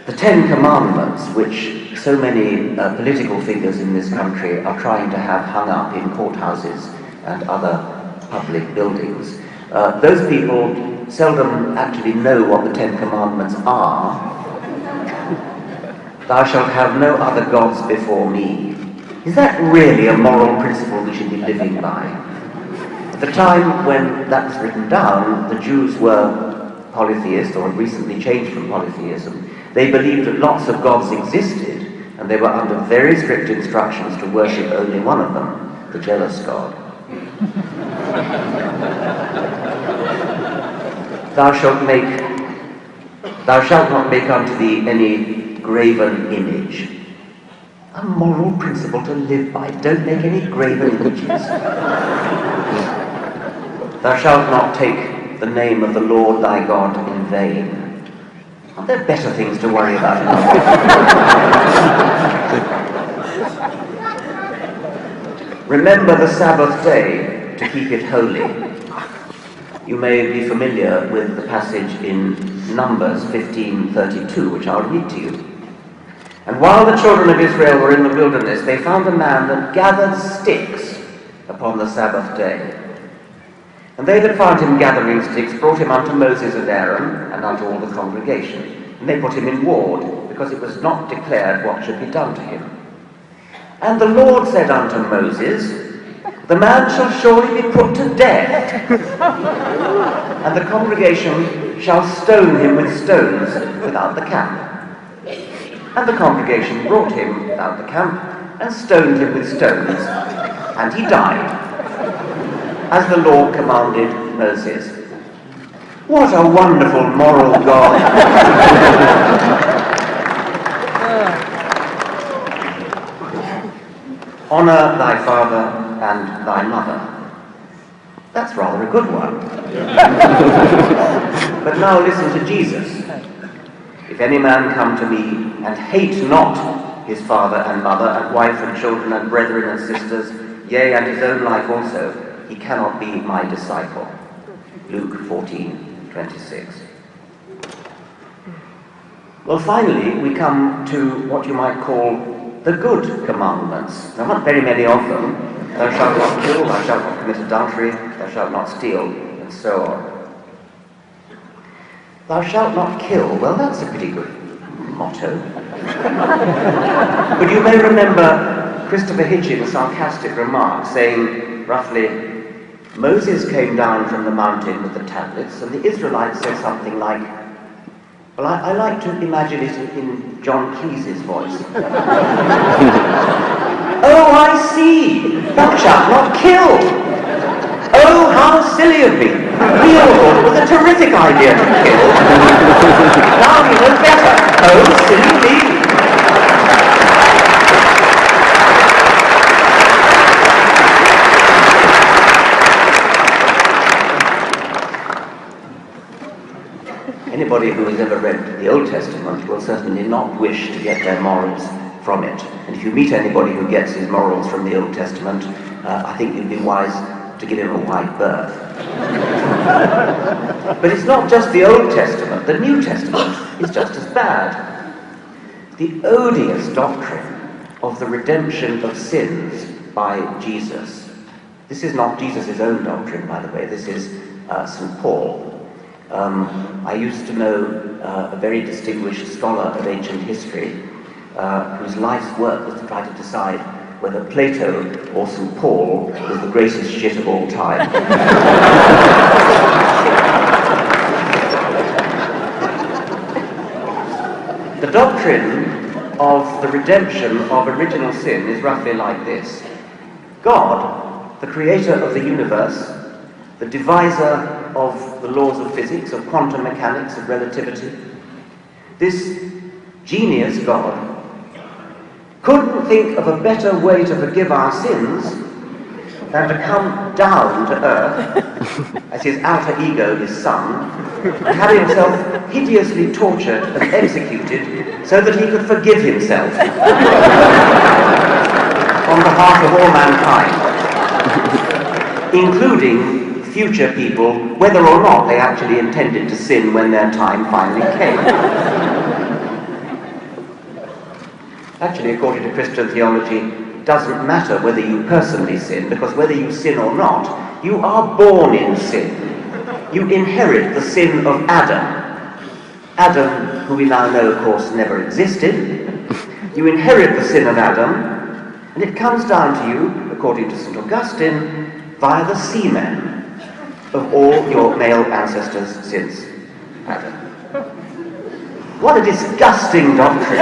The Ten Commandments, which so many political figures in this country are trying to have hung up in courthouses and other public buildings, those people seldom actually know what the Ten Commandments are. Thou shalt have no other gods before me. Is that really a moral principle we should be living by? At the time when that was written down, the Jews were polytheists, or had recently changed from polytheism. They believed that lots of gods existed, and they were under very strict instructions to worship only one of them, the jealous God. Thou shalt not make unto thee any graven image. A moral principle to live by. Don't make any graven images. Thou shalt not take the name of the Lord thy God in vain. Aren't there better things to worry about? Remember the Sabbath day to keep it holy. You may be familiar with the passage in Numbers 15:32, which I'll read to you. And while the children of Israel were in the wilderness, they found a man that gathered sticks upon the Sabbath day. And they that found him gathering sticks brought him unto Moses and Aaron, and unto all the congregation. And they put him in ward, because it was not declared what should be done to him. And the Lord said unto Moses, the man shall surely be put to death, and the congregation shall stone him with stones without the camp. And the congregation brought him without the camp, and stoned him with stones, and he died, as the Lord commanded Moses. What a wonderful moral God! Honor thy father and thy mother. That's rather a good one. But now listen to Jesus. If any man come to me and hate not his father and mother and wife and children and brethren and sisters, yea, and his own life also, he cannot be my disciple. Luke 14:26. Well, finally, we come to what you might call the good commandments. There aren't very many of them. Thou shalt not kill, thou shalt not commit adultery, thou shalt not steal, and so on. Thou shalt not kill. Well, that's a pretty good motto. But you may remember Christopher Hitchens' sarcastic remark saying, roughly, Moses came down from the mountain with the tablets, and the Israelites said something like, well, I like to imagine it in John Cleese's voice. Oh, I see! Thou shalt not kill! Oh, how silly of me! We all thought it was a terrific idea to kill. Now we know better. Oh, silly me! Anybody who has ever read the Old Testament will certainly not wish to get their morals from it. And if you meet anybody who gets his morals from the Old Testament, I think you'd be wise to give him a wide berth. But it's not just the Old Testament. The New Testament is just as bad. The odious doctrine of the redemption of sins by Jesus. This is not Jesus' own doctrine, by the way. This is St. Paul. I used to know a very distinguished scholar of ancient history whose life's work was to try to decide whether Plato or St. Paul was the greatest shit of all time. The doctrine of the redemption of original sin is roughly like this. God, the creator of the universe, the deviser of the laws of physics, of quantum mechanics, of relativity, this genius God couldn't think of a better way to forgive our sins than to come down to earth as his alter ego, his son, and have himself hideously tortured and executed so that he could forgive himself on behalf of all mankind, including future people, whether or not they actually intended to sin when their time finally came. Actually, according to Christian theology, it doesn't matter whether you personally sin, because whether you sin or not, you are born in sin. You inherit the sin of Adam. Adam, who we now know, of course, never existed. You inherit the sin of Adam, and it comes down to you, according to St. Augustine, via the semen of all your male ancestors since Adam. What a disgusting doctrine.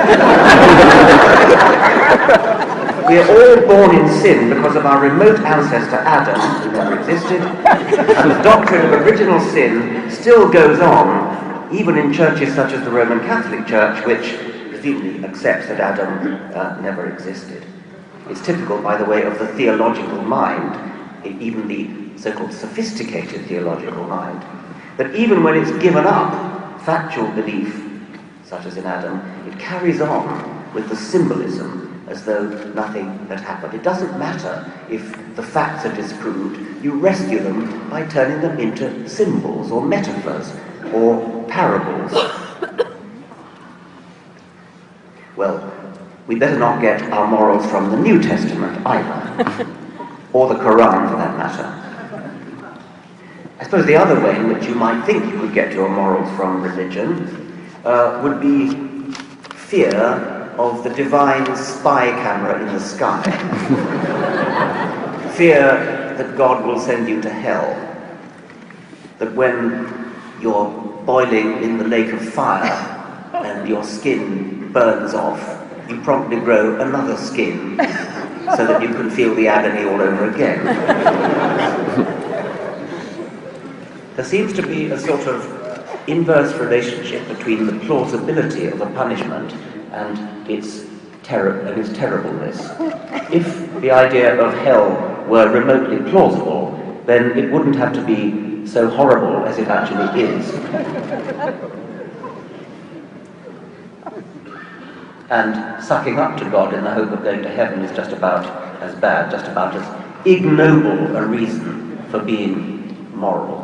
We are all born in sin because of our remote ancestor Adam, who never existed, and the doctrine of original sin still goes on, even in churches such as the Roman Catholic Church, which presumably accepts that Adam never existed. It's typical, by the way, of the theological mind, even the so-called sophisticated theological mind, that even when it's given up factual belief, such as in Adam, it carries on with the symbolism as though nothing had happened. It doesn't matter if the facts are disproved, you rescue them by turning them into symbols or metaphors or parables. Well, we better not get our morals from the New Testament either, or the Quran for that matter. I suppose the other way in which you might think you could get your morals from religion would be fear of the divine spy camera in the sky. Fear that God will send you to hell. That when you're boiling in the lake of fire and your skin burns off, you promptly grow another skin so that you can feel the agony all over again. There seems to be a sort of inverse relationship between the plausibility of a punishment and its terribleness. If the idea of hell were remotely plausible, then it wouldn't have to be so horrible as it actually is. And sucking up to God in the hope of going to heaven is just about as bad, just about as ignoble a reason for being moral.